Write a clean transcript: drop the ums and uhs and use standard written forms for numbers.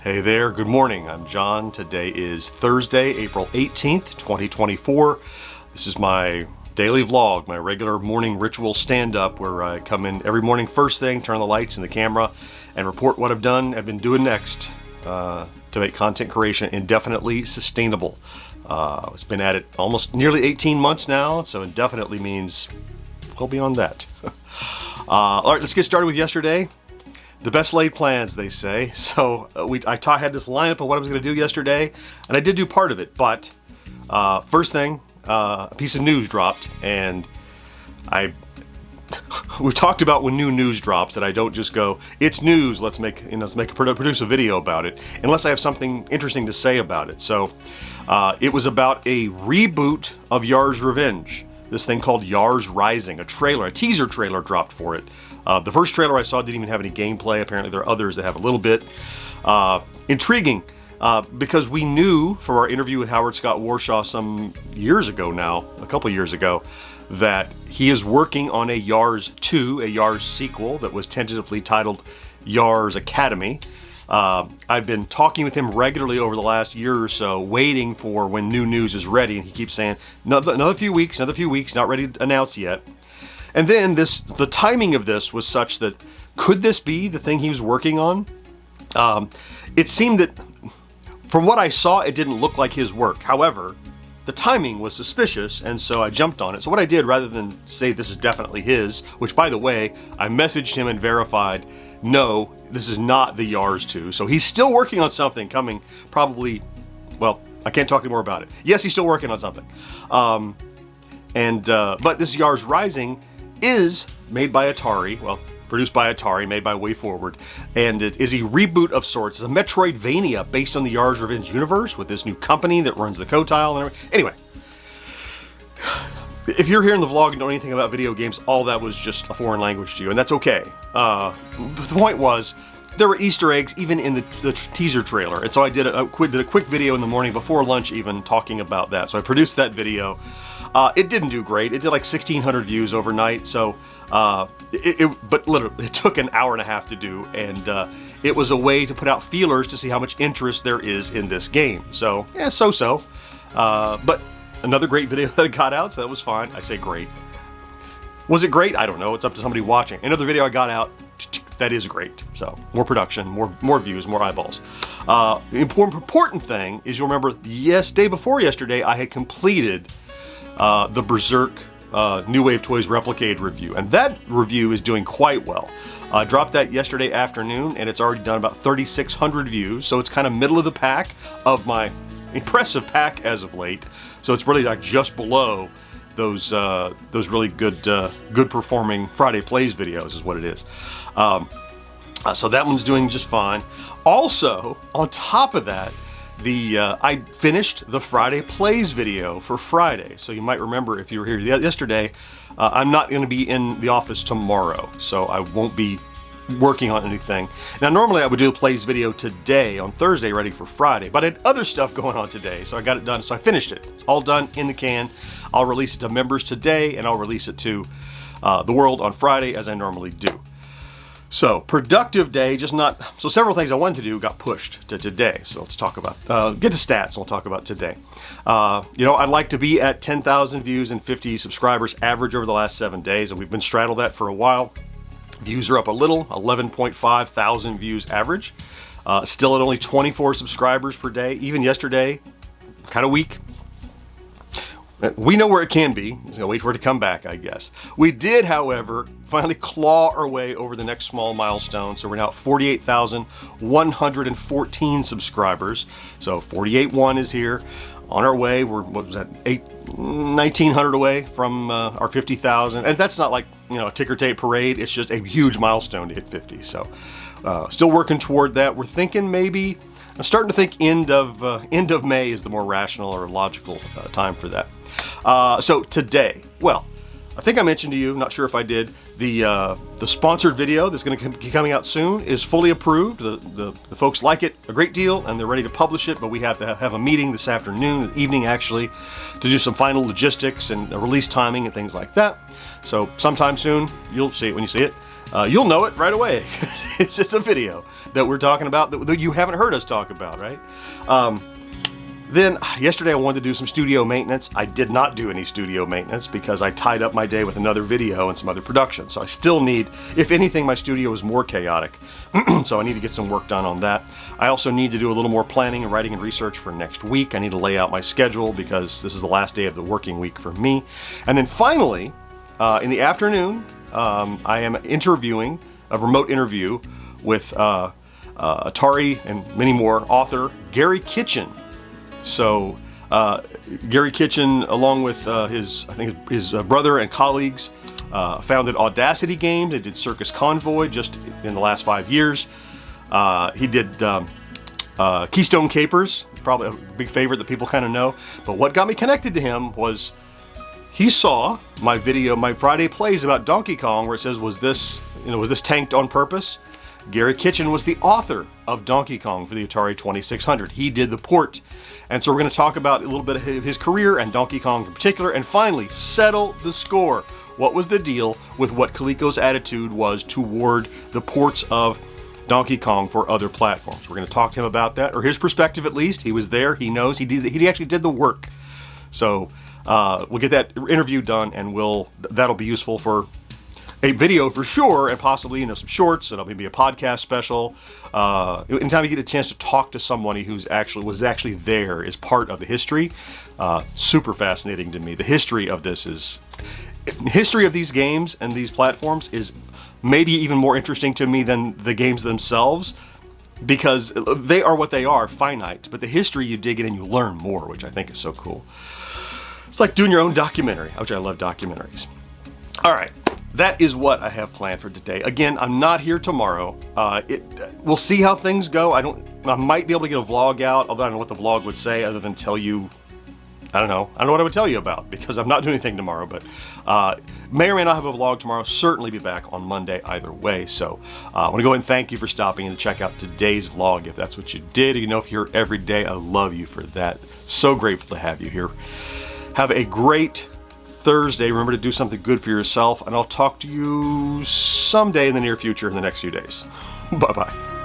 Hey there, good morning. I'm John. Today is Thursday, April 18th, 2024. This is my daily vlog, my regular morning ritual stand-up where I come in every morning first thing, turn on the lights and the camera, and report what I've been doing next to make content creation indefinitely sustainable. It's been at it almost nearly 18 months now, so indefinitely means well beyond that. All right, let's get started with yesterday. The best laid plans, they say. So I had this lineup of what I was going to do yesterday, and I did do part of it. But first thing, a piece of news dropped, and we talked about when new news drops that I don't just go, "It's news. Let's produce a video about it," unless I have something interesting to say about it. So it was about a reboot of Yar's Revenge. This thing called Yar's Rising, a teaser trailer dropped for it. The first trailer I saw didn't even have any gameplay. Apparently there are others that have a little bit. Intriguing, because we knew from our interview with Howard Scott Warshaw some years ago now, a couple years ago, that he is working on a Yar's 2, a Yar's sequel that was tentatively titled Yar's Academy. I've been talking with him regularly over the last year or so, waiting for when new news is ready, and he keeps saying, another few weeks, not ready to announce yet. And then the timing of this was such that, could this be the thing he was working on? It seemed that, from what I saw, it didn't look like his work. However, the timing was suspicious, and so I jumped on it. So what I did, rather than say this is definitely his, which, by the way, I messaged him and verified, no, this is not the Yar's 2. So he's still working on something coming probably, well, I can't talk anymore about it. Yes, he's still working on something. But this Yar's Rising is made by Atari, well, produced by Atari, made by WayForward, and it is a reboot of sorts. It's a Metroidvania based on the Yar's Revenge universe with this new company that runs the co-tile and everything. Anyway, if you're here in the vlog and don't know anything about video games, all that was just a foreign language to you, and that's okay. But the point was, there were Easter eggs even in the teaser trailer, and so I did a quick video in the morning before lunch even talking about that. So I produced that video. It didn't do great. It did like 1,600 views overnight, so but literally it took an hour and a half to do, and it was a way to put out feelers to see how much interest there is in this game. So yeah, so-so. But another great video that I got out, so that was fine. I say great. Was it great? I don't know. It's up to somebody watching. Another video I got out, that is great. So more production, more views, more eyeballs. The important thing is, you'll remember, day before yesterday, I had completed the Berserk New Wave Toys Replicated review, and that review is doing quite well. I dropped that yesterday afternoon, and it's already done about 3,600 views, so it's kind of middle of the pack of my impressive pack as of late. So it's really like just below those really good performing Friday Plays videos is what it is. So that one's doing just fine. Also, on top of that, I finished the Friday Plays video for Friday. So you might remember, if you were here yesterday, I'm not going to be in the office tomorrow, so I won't be working on anything. Now, normally I would do a Plays video today on Thursday, ready for Friday, but I had other stuff going on today, so I got it done. So I finished it. It's all done in the can. I'll release it to members today, and I'll release it to the world on Friday, as I normally do. So, productive day, so several things I wanted to do got pushed to today. So let's talk about, get to stats, and we'll talk about today. I'd like to be at 10,000 views and 50 subscribers average over the last 7 days, and we've been straddled that for a while. Views are up a little, 11.5 thousand views average. Still at only 24 subscribers per day. Even yesterday, kind of weak. We know where it can be. Just gonna wait for it to come back, I guess. We did, however, finally claw our way over the next small milestone. So we're now at 48,114 subscribers. So 48.1 is here. On our way, we're, 1,900 away from our 50,000. And that's not like, a ticker tape parade. It's just a huge milestone to hit 50. So still working toward that. We're thinking maybe, I'm starting to think end of May is the more rational or logical time for that. So today, well, I think I mentioned to you, not sure if I did, the sponsored video that's going to be coming out soon is fully approved. The folks like it a great deal, and they're ready to publish it, but we have to have a meeting this afternoon, evening actually, to do some final logistics and release timing and things like that. So sometime soon, you'll see it when you see it. you'll know it right away. It's a video that we're talking about that you haven't heard us talk about, right? Then yesterday I wanted to do some studio maintenance. I did not do any studio maintenance because I tied up my day with another video and some other production. So I still need, if anything, my studio is more chaotic. So I need to get some work done on that. I also need to do a little more planning and writing and research for next week. I need to lay out my schedule because this is the last day of the working week for me. And then finally, in the afternoon, I am interviewing, a remote interview with Atari and many more author Gary Kitchen. So Gary Kitchen, along with his brother and colleagues, founded Audacity Games. They did Circus Convoy just in the last 5 years. He did Keystone Capers, probably a big favorite that people kind of know. But what got me connected to him was he saw my video, my Friday Plays about Donkey Kong, where it says, was this tanked on purpose? Gary Kitchen was the author of Donkey Kong for the Atari 2600. He did the port. And so we're going to talk about a little bit of his career and Donkey Kong in particular, and finally settle the score. What was the deal with what Coleco's attitude was toward the ports of Donkey Kong for other platforms? We're going to talk to him about that, or his perspective at least. He was there, he knows, he actually did the work. So we'll get that interview done, and that'll be useful for a video for sure, and possibly some shorts, and it'll maybe a podcast special. Anytime you get a chance to talk to somebody who's was actually there, is part of the history. Super fascinating to me. The history of these games and these platforms is maybe even more interesting to me than the games themselves, because they are what they are, finite. But the history, you dig in and you learn more, which I think is so cool. It's like doing your own documentary, which I love documentaries. All right. That is what I have planned for today. Again, I'm not here tomorrow. We'll see how things go. I might be able to get a vlog out, although I don't know what the vlog would say other than tell you, I don't know what I would tell you about, because I'm not doing anything tomorrow, but may or may not have a vlog tomorrow. Certainly be back on Monday either way. So I want to go ahead and thank you for stopping and check out today's vlog. If that's what you did, if you're here every day, I love you for that. So grateful to have you here. Have a great Thursday. Remember to do something good for yourself, and I'll talk to you someday in the near future in the next few days. Bye-bye.